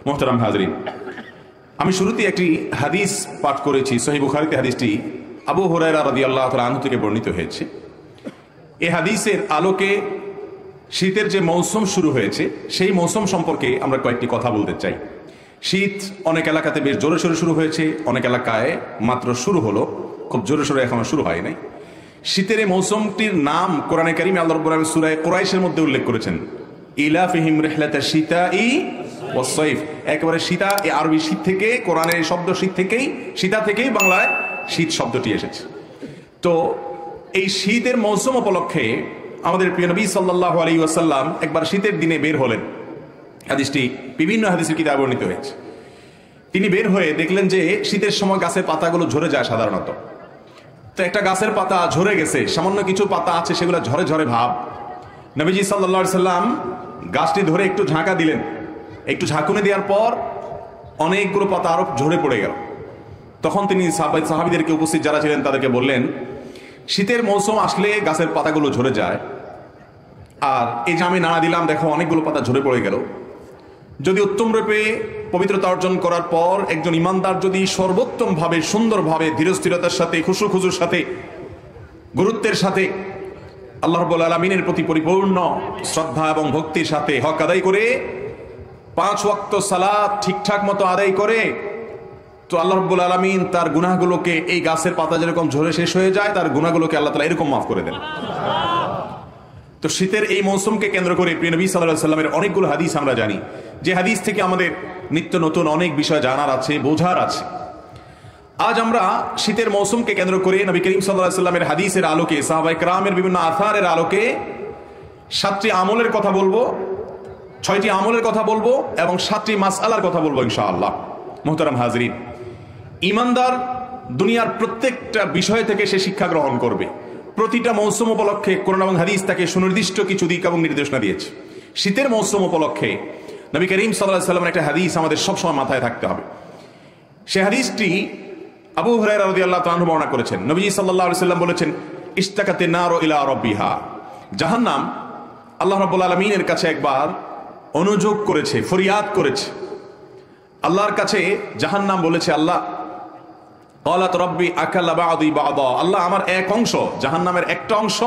মুহতারাম হাজরিন, আমি শুরুতে একটি হাদিস পাঠ করেছি, সহিহ বুখারীতে হাদিসটি আবু হুরায়রা রাদিয়াল্লাহু তাআলা আনহু থেকে বর্ণিত হয়েছে। এই হাদিসের আলোকে শীতের যে মৌসুম শুরু হয়েছে সেই মৌসুম সম্পর্কে আমরা কয়েকটি কথা বলতে চাই। শীত অনেক এলাকাতে বেশ জোরে সোরে শুরু হয়েছে, অনেক এলাকায় মাত্র শুরু হলো, খুব জোরে সোরে এখনো শুরু হয় নাই। শীতের এই মৌসুমটির নাম কোরআনে কারিমে আল্লাহ রাব্বুল আলামিন সূরা কুরাইশের মধ্যে উল্লেখ করেছেন, ইলাফিহিম রিহলাতাশ শিতাই ওয়াস সাইফ। একেবারে শীতা, এই আরবি শীত থেকে, কোরআনের শব্দ শীত থেকেই, শীতা থেকেই বাংলায় শীত শব্দটি এসেছে। তো এই শীতের মৌসুম উপলক্ষে আমাদের প্রিয় নবী সাল্লাল্লাহু আলাইহি ওয়াসাল্লাম একবার শীতের দিনে বের হলেন। হাদিসটি বিভিন্ন হাদিসের কিতাবে বর্ণিত হয়েছে। তিনি বের হয়ে দেখলেন যে শীতের সময় গাছের পাতাগুলো ঝরে যায় সাধারণত। তো একটা গাছের পাতা ঝরে গেছে, সামান্য কিছু পাতা আছে সেগুলো ঝরে ঝরে ভাব। নবীজি সাল্লাল্লাহু আলাইহি সাল্লাম গাছটি ধরে একটু ঝাঁকা দিলেন, একটু ঝাঁকুনি দেওয়ার পর অনেকগুলো পাতা আরো ঝরে পড়ে গেল। তখন তিনি সাহাবীদেরকে, উপস্থিত যারা ছিলেন তাদেরকে বললেন, শীতের মৌসুম আসলে গাছের পাতাগুলো ঝরে যায়, আর এই যে আমি নাড়া দিলাম দেখো অনেকগুলো পাতা ঝরে পড়ে গেল। যদি উত্তম রূপে পবিত্রতা অর্জন করার পর একজন ইমানদার যদি সর্বোত্তম ভাবে, সুন্দরভাবে, ধীরস্থিরতার সাথে, খুশু-খুজুর সাথে, গুরুত্বের সাথে আল্লাহ রাব্বুল আলামিনের প্রতি পরিপূর্ণ শ্রদ্ধা এবং ভক্তির সাথে হক আদায় করে 5 ওয়াক্ত সালাত ঠিকঠাক মতো আদায় করে, তো আল্লাহ রাব্বুল আলামিন তার গুনাহগুলোকে, এই গাছের পাতা যেরকম ঝরে শেষ হয়ে যায়, তার গুনাহগুলোকে আল্লাহ তাআলা এরকম মাফ করে দেন। তো শীতের এই মৌসুমকে কেন্দ্র করে প্রিয় নবী সাল্লাল্লাহু আলাইহি ওয়াসাল্লামের অনেকগুলো হাদিস আমরা জানি, যে হাদিস থেকে আমাদের নিত্য নতুন অনেক বিষয় জানার আছে, বোঝার আছে। আজ আমরা শীতের মৌসুমকে কেন্দ্র করে নবী করিম সাল্লাল্লাহু আলাইহি ওয়াসাল্লামের হাদিসের আলোকে, সাহাবায়ে কেরামের বিভিন্ন আথারের আলোকে 7টি আমলের কথা বলবো, 6টি আমলের কথা বলবো এবং 7টি মাসআলার কথা বলবো ইনশাআল্লাহ। মুহতারাম হাজরিন, ইমানদার দুনিয়ার প্রত্যেকটা বিষয় থেকে সে শিক্ষা গ্রহণ করবে। প্রতিটা মৌসুম উপলক্ষে কোরআন এবং হাদিস তাকে সুনির্দিষ্ট কিছু দিক এবং নির্দেশনা দিয়েছে। শীতের মৌসুম উপলক্ষে নবী করিম সাল্লাল্লাহু আলাইহি ওয়াসাল্লামের একটা হাদিস আমাদের সবসময় মাথায় থাকতে হবে। সেই হাদিসটি আবু হুরায়রা রাদিয়াল্লাহু তাআলা আনহু বর্ণনা করেছেন। নবীজি সাল্লাল্লাহু আলাইহি ওয়াসাল্লাম বলেছেন, ইশতাকাতিন নারু ইলা রাব্বিহা। জাহান্নাম আল্লাহ রাব্বুল আলামিনের কাছে একবার অনুযোগ করেছে, ফরিয়াদ করেছে। আল্লাহর কাছে জাহান্নাম বলেছে, আল্লাহ ক্বালাত রাব্বি আকালা বা'দি বা'দা, আল্লাহ আমার এক অংশ, জাহান্নামের একটা অংশ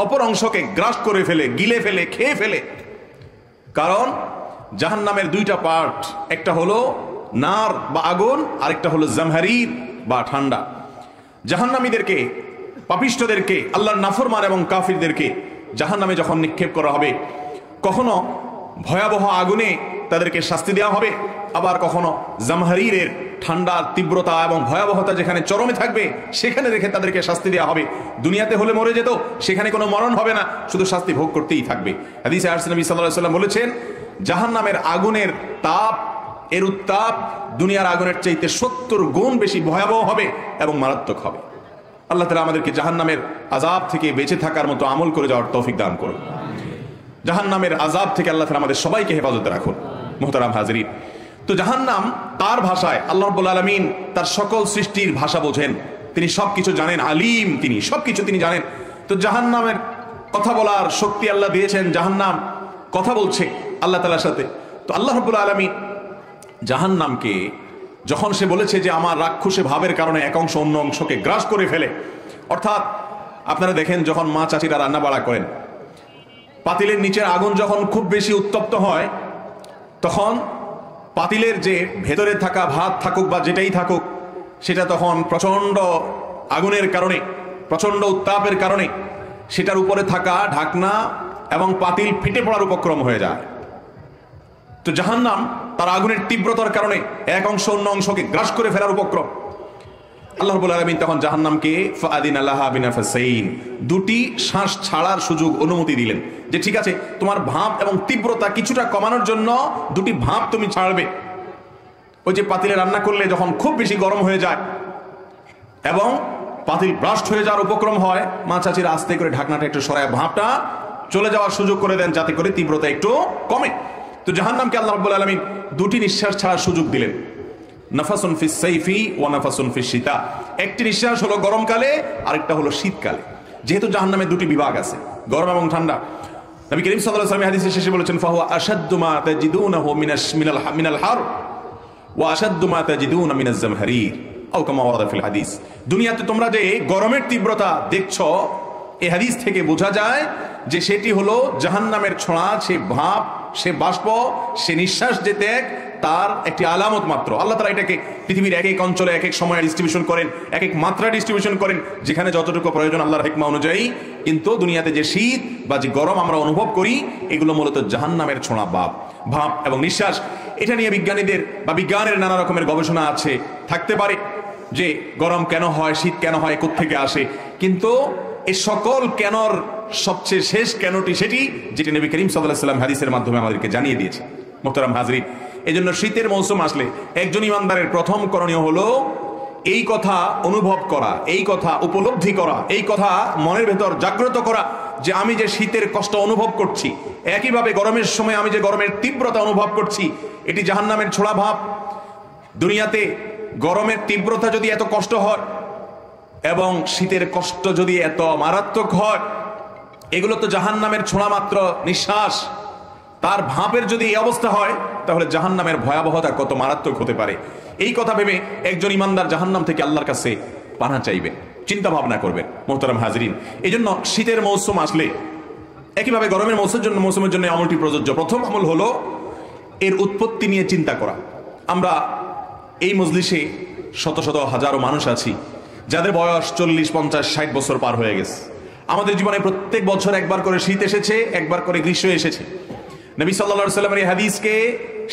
অপর অংশকে গ্রাস করে ফেলে, গিলে ফেলে, খেয়ে ফেলে। কারণ জাহান্নামের 2টা পার্ট, একটা হলো নার বা আগুন, আরেকটা হলো জামহারির বা ঠান্ডা। জাহান্নামীদেরকে, পাপিষ্ঠদেরকে, আল্লাহর নাফরমান এবং কাফিরদেরকে জাহান্নামে যখন নিক্ষেপ করা হবে, কখনো ভয়াবহ আগুনে তাদেরকে শাস্তি দেওয়া হবে, আবার কখনো জামহারিরের ঠান্ডার তীব্রতা এবং ভয়াবহতা যেখানে চরমে থাকবে সেখানে রেখে তাদেরকে শাস্তি দেওয়া হবে। দুনিয়াতে হলে মরে যেত, সেখানে কোনো মরণ হবে না, শুধু শাস্তি ভোগ করতেই থাকবে। হাদিসে আসছে নবী সাল্লাল্লাহু আলাইহি ওয়াসাল্লাম বলেছেন, জাহান্নামের আগুনের তাপ, এর উত্তাপ দুনিয়ার আগুনের চাইতে 70 গুণ বেশি ভয়াবহ হবে এবং মারাত্মক হবে। আল্লাহ তাআলা আমাদেরকে জাহান্নামের আযাব থেকে বেঁচে থাকার মতো আমল করে যাওয়ার তৌফিক দান করুন। জাহান্নামের আযাব থেকে আল্লাহ তাআলা আমাদের সবাইকে হেফাজতে রাখুন। মুহতারাম হাজরিন, তো জাহান্নাম তার ভাষায়, আল্লাহ রাব্বুল আলামিন তার সকল সৃষ্টির ভাষা বোঝেন, তিনি সবকিছু জানেন, আলিম, তিনি সবকিছু তিনি জানেন। তো জাহান্নামের কথা বলার শক্তি আল্লাহ দিয়েছেন, জাহান্নাম কথা বলছে আল্লাহ তাআলার সাথে। তো আল্লাহ রাব্বুল আলামিন জাহান্নামকে যখন সে বলেছে যে আমার রাক্ষসে ভাবের কারণে এক অংশ অন্য অংশকে গ্রাস করে ফেলে, অর্থাৎ আপনারা দেখেন যখন মা চাচিরা রান্না বাড়া করেন, পাতিলের নিচের আগুন যখন খুব বেশি উত্তপ্ত হয়, তখন পাতিলের যে ভেতরে থাকা ভাত থাকুক বা যেটাই থাকুক, সেটা তখন প্রচন্ড আগুনের কারণে, প্রচন্ড উত্তাপের কারণে সেটার উপরে থাকা ঢাকনা এবং পাতিল ফেটে পড়ার উপক্রম হয়ে যায়। তো জাহান্নাম তার আগুনের তীব্রতার কারণে এক অংশ অন্য অংশকে গ্রাস করে ফেলার উপক্রম। আল্লাহ রাব্বুল আলামিন তখন জাহান্নামকে ফাআদিনা লাহা বিনাফাসাইন, 2টি শ্বাস ছাড়ার সুযোগ, অনুমতি দিলেন, যে ঠিক আছে তোমার ভাপ এবং তীব্রতা কিছুটা কমানোর জন্য 2টি ভাপ তুমি ছাড়বে। ওই যে পাতিলে রান্না করলে যখন খুব বেশি গরম হয়ে যায় এবং পাতিল ব্রাস্ট হয়ে যাওয়ার উপক্রম হয়, মা চাচিরা আস্তে করে ঢাকনাটা একটু সরায় ভাপটা চলে যাওয়ার সুযোগ করে দেন, যাতে করে তীব্রতা একটু কমে। তো জাহান্নামকে আল্লাহ রাব্বুল আলামিন 2টি নিঃশ্বাস ছাড়ার সুযোগ দিলেন, নাফাসুন ফিস সাইফি ওয়া নাফাসুন ফিস শীতা। একটি নিঃশ্বাস হলো গরমকালে, আরেকটা হলো শীতকালে। যেহেতু জাহান্নামে 2টি বিভাগ আছে, গরম এবং ঠান্ডা। নবী করিম সাল্লাল্লাহু আলাইহি ওয়াসাল্লাম হাদিসের শেষে বলেছেন ফাহুয়া আশাদ্দু মা তাজিদুনাহু মিনাল হার ওয়া আশাদ্দু মা তাজিদুনা মিনাজ জামহারির আও কামা ওয়ারাদা ফিল হাদিস। দুনিয়াতে তোমরা যে গরমের তীব্রতা দেখছো, এই হাদিস থেকে বোঝা যায় যে সেটি হলো জাহান্নামের ছোঁয়া, সে ভাব, সে বাষ্প, সে নিঃশ্বাস যে ত্যাগ, তার একটি আলামত মাত্র। আল্লাহ তাআলা এটাকে পৃথিবীর এক এক অঞ্চলে এক এক সময়ে ডিস্ট্রিবিউশন করেন, এক এক মাত্রা ডিস্ট্রিবিউশন করেন, যেখানে যতটুকু প্রয়োজন আল্লাহর হিকমা অনুযায়ী। কিন্তু দুনিয়াতে যে শীত বা যে গরম আমরা অনুভব করি, এগুলো মূলত জাহান্নামের ছোঁয়া ভাব এবং নিঃশ্বাস। এটা নিয়ে বিজ্ঞানীদের বা বিজ্ঞানের নানা রকমের গবেষণা আছে, থাকতে পারে যে গরম কেন হয়, শীত কেন হয়, কোত্থেকে আসে। কিন্তু এই সকল কেনর সবচেয়ে শেষ কেনটি সেটি যেটি নবী করিম সাল্লাল্লাহু আলাইহি ওয়াসাল্লাম হাদিসের মাধ্যমে আমাদেরকে জানিয়ে দিয়েছে। মুহতারাম হাজরিন, এই জন্য শীতের মৌসুম আসলে একজন ইমানদারের প্রথম করণীয় হলো এই কথা অনুভব করা, এই কথা উপলব্ধি করা, এই কথা মনের ভেতর জাগ্রত করা যে আমি যে শীতের কষ্ট অনুভব করছি, একইভাবে গরমের সময় আমি যে গরমের তীব্রতা অনুভব করছি, এটি জাহান্নামের ছোঁয়া ভাব। দুনিয়াতে গরমের তীব্রতা যদি এত কষ্ট হয় এবং শীতের কষ্ট যদি এত মারাত্মক হয়, এগুলো তো জাহান্নামের ছোঁয়া মাত্র নিঃশ্বাস। তার ভাবের যদি এই অবস্থা হয়, তাহলে জাহান্নামের ভয়াবহতা কত মারাত্মক হতে পারে। এই কথা ভেবে একজন ইমানদার জাহান্নাম থেকে আল্লাহর কাছে পানাহ চাইবেন, চিন্তা ভাবনা করবেন। মুহতারাম হাজরিন, এই জন্য শীতের মৌসুম আসলে একইভাবে গরমের মৌসুমের জন্য আমলটি প্রযোজ্য। প্রথম আমল হলো এর উৎপত্তি নিয়ে চিন্তা করা। আমরা এই মজলিসে শত শত হাজারো মানুষ আছি যাদের বয়স 40, 50, 60 বছর পার হয়ে গেছে। আমাদের জীবনে প্রত্যেক বছর একবার করে শীত এসেছে, একবার করে গ্রীষ্ম এসেছে। নবী সাল্লাল্লাহু আলাইহি ওয়াসাল্লামের এই হাদিসকে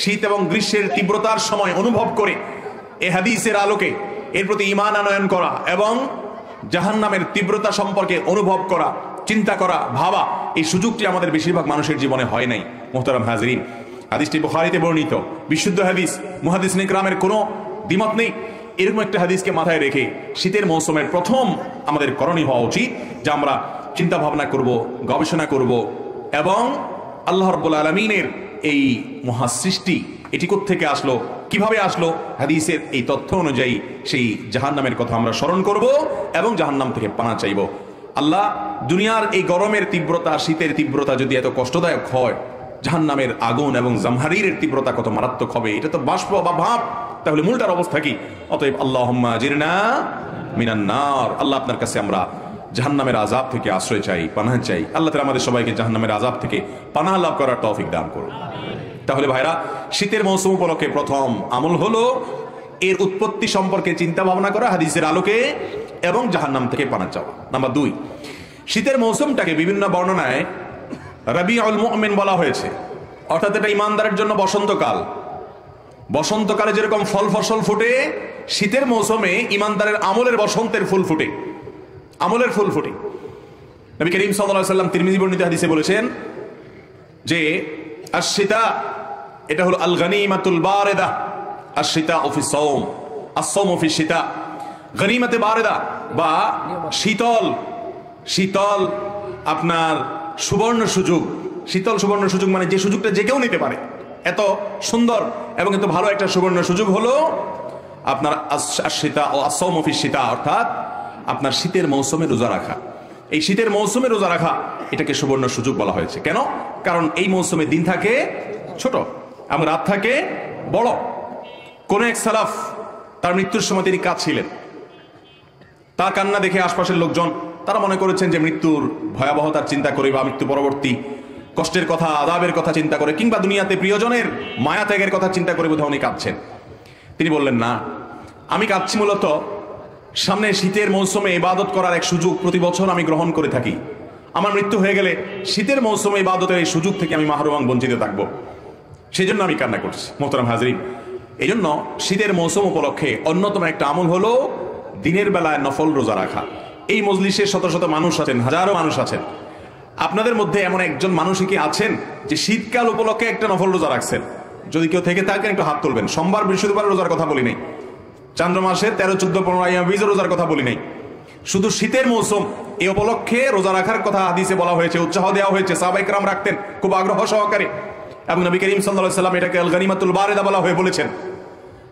শীত এবং গ্রীষ্মের তীব্রতার সময় অনুভব করে এই হাদিসের আলোকে এর প্রতি ঈমান আনয়ন করা এবং জাহান্নামের তীব্রতা সম্পর্কে অনুভব করা, চিন্তা করা, ভাবা, এই সুযোগটি আমাদের বেশিরভাগ মানুষের জীবনে হয় নাই। মুহতারাম হাজরিন, হাদিসটি বুখারীতে বর্ণিত, বিশুদ্ধ হাদিস, মুহাদ্দিসিন ইকরামের কোনো দ্বিমত নেই। এরকম একটা হাদিসকে মাথায় রেখে শীতের মৌসুমের প্রথম আমাদের করণীয় হওয়া উচিত যে আমরা চিন্তা ভাবনা করব, গবেষণা করব এবং আল্লাহ রাব্বুল আলামিনের এই মহাসৃষ্টি এটি কোত্থেকে আসলো, কিভাবে আসলো, হাদিসের এই তথ্য অনুযায়ী সেই জাহান্নামের কথা আমরা স্মরণ করব এবং জাহান্নাম থেকে পানাহ চাইব। আল্লাহ, দুনিয়ার এই গরমের তীব্রতা, শীতের তীব্রতা যদি এত কষ্টদায়ক হয়, জাহান্নামের আগুন এবং জামহারিরের তীব্রতা কত মারাত্মক হবে, এটা তো বাষ্প বা ভাব, তাহলে মূলটার অবস্থা কি? অতএব আল্লাহুম্মা আজিরনা মিনান নার, আল্লাহ আপনার কাছে আমরা জাহান্নামের আযাব থেকে আশ্রয় চাই, পানাহ চাই। আল্লাহ তাআলা আমাদের সবাইকে জাহান্নামের আযাব থেকে পানাহ লাভ করার তৌফিক দান করুন। তাহলে ভাইরা, শীতের মৌসুম উপলক্ষে প্রথম আমল হলো এর উৎপত্তি সম্পর্কে চিন্তা ভাবনা করা হাদিসের আলোকে এবং জাহান্নাম থেকে পানাহ চাওয়া। নাম্বার 2, শীতের মৌসুমটাকে বিভিন্ন বর্ণনায় রাবিউল মুমিন বলা হয়েছে, অর্থাৎ এটা ইমানদারের জন্য বসন্তকাল। বসন্তকালে যেরকম ফল ফসল ফুটে, শীতের মৌসুমে ইমানদারের আমলের বসন্তের ফুল ফুটে, আমলের ফুল ফুটে। নবী করিম সাল্লাল্লাহু আলাইহি ওয়াসাল্লাম তিরমিজি বর্ণিত হাদিসে বলেছেন যে আশ-শীতা, এটা হলো আল গনিমাতুল বারিদা, আশ-শীতা ফি সাওম, আস-সাওমু ফি শীতা। গনিমাতে বারিদা বা শীতল, শীতল আপনার সুবর্ণ সুযোগ। শীতল সুবর্ণ সুযোগ মানে যে সুযোগটা যে কেউ নিতে পারে। এত সুন্দর এবং এত ভালো একটা সুবর্ণ সুযোগ হলো আপনার আশ-শীতা ও আস-সাওমু ফি শীতা, অর্থাৎ আপনার শীতের মৌসুমে রোজা রাখা। এই শীতের মৌসুমে রোজা রাখা, এটাকে সুবর্ণ সুযোগ বলা হয়েছে। কেন? কারণ এই মৌসুমে দিন থাকে ছোট এবং রাত থাকে বড়। কোন এক সালাফ তার মৃত্যুর সময় তিনি কাঁদছিলেন। তার কান্না দেখে আশপাশের লোকজন তারা মনে করেছেন যে মৃত্যুর ভয়াবহতার চিন্তা করে বা মৃত্যু পরবর্তী কষ্টের কথা, আযাবের কথা চিন্তা করে কিংবা দুনিয়াতে প্রিয়জনের মায়া ত্যাগের কথা চিন্তা করে বোধহয় উনি কাঁদছেন। তিনি বললেন, না, আমি কাঁদছি মূলত সামনে শীতের মৌসুমে ইবাদত করার এক সুযোগ প্রতি বছর আমি গ্রহণ করে থাকি। আমার মৃত্যু হয়ে গেলে শীতের মৌসুমে ইবাদতের এই সুযোগ থেকে আমি মাহরুম বঞ্চিত থাকবো, সেই জন্য আমি কান্না করছি। মুহতারাম হাজরিন, এই জন্য শীতের মৌসুম উপলক্ষে অন্যতম একটা আমল হলো দিনের বেলায় নফল রোজা রাখা। এই মজলিসে শত শত মানুষ আছেন, হাজারো মানুষ আছেন। আপনাদের মধ্যে এমন একজন মানুষই কি আছেন যে শীতকাল উপলক্ষে একটা নফল রোজা রাখছেন? যদি কেউ থেকে থাকেন একটু হাত তুলবেন। সোমবার বৃহস্পতিবার রোজার কথা বলি নাই, চান্দ্র মাসের 13, 14, 15 আইয়াম বীজ রোজার কথা বলি নাই। শুধু শীতের মৌসুম এই উপলক্ষে রোজা রাখার কথা হাদিসে বলা হয়েছে, উৎসাহ দেওয়া হয়েছে। সাহাবায়ে কেরাম রাখতেন খুব আগ্রহ সহকারে এবং নবী করিম সাল্লাল্লাহু আলাইহি ওয়াসাল্লাম এটাকে আল গনিমাতুল বারিদা বলা হয়ে বলেছেন।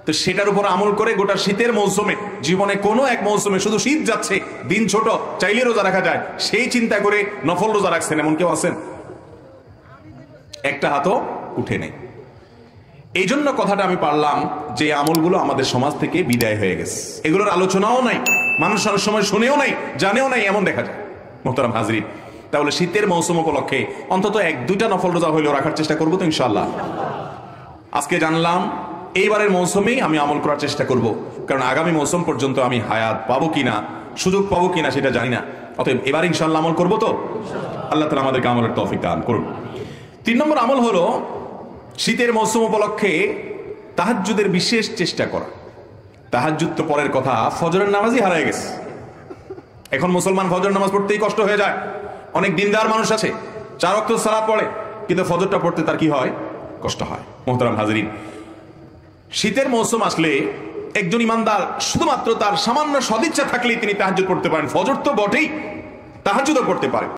তো সেটার উপর আমল করে গোটা শীতের মৌসুমে, জীবনে কোনো এক মৌসুমে শুধু শীত যাচ্ছে, দিন ছোট, চাইলে রোজা রাখা যায়, সেই চিন্তা করে নফল রোজা রাখছেন এমন কেউ আছেন? একটা হাতও উঠে নেই। এই জন্য কথাটা আমি পারলাম যে আমলগুলো আমাদের সমাজ থেকে বিদায় হয়ে গেছে, এগুলোর আলোচনাও নাই, মানুষ অনেক সময় শুনেও নাই, জানেও নাই, এমন দেখা যায়। মোহতারাম হাজরিন, তাহলে শীতের মৌসুম উপলক্ষে অন্তত 1-2টা নফল রোজা হইলেও রাখার চেষ্টা করবো তো ইনশাআল্লাহ। আজকে জানলাম এইবারের মৌসুমেই আমি আমল করার চেষ্টা করব, কারণ আগামী মৌসুম পর্যন্ত আমি হায়াত পাবো কিনা, সুযোগ পাবো কিনা সেটা জানি না। অতএব এবার ইনশাআল্লাহ আমল করবো তো। আল্লাহ তাআলা আমাদেরকে আমলের তৌফিক দান করুন। 3 নম্বর আমল হলো শীতের মৌসুম উপলক্ষে তাহাজ্জুদের বিশেষ চেষ্টা করা। তাহাজ্জুদ তো পরের কথা, ফজরের নামাজই হারিয়ে গেছে। এখন মুসলমান ফজর নামাজ পড়তেই কষ্ট হয়ে যায়। অনেক দিনদার মানুষ আছে 4 ওয়াক্ত সালাত পড়ে, কিন্তু ফজরটা পড়তে তার কি হয়, কষ্ট হয়। মোহতারাম হাজরিন, শীতের মৌসুম আসলে একজন ইমানদার শুধুমাত্র তার সামান্য সদিচ্ছা থাকলেই তিনি তাহাজ্জুদ পড়তে পারেন। ফজর তো বটেই, তাহাজ্জুদও পড়তে পারেন।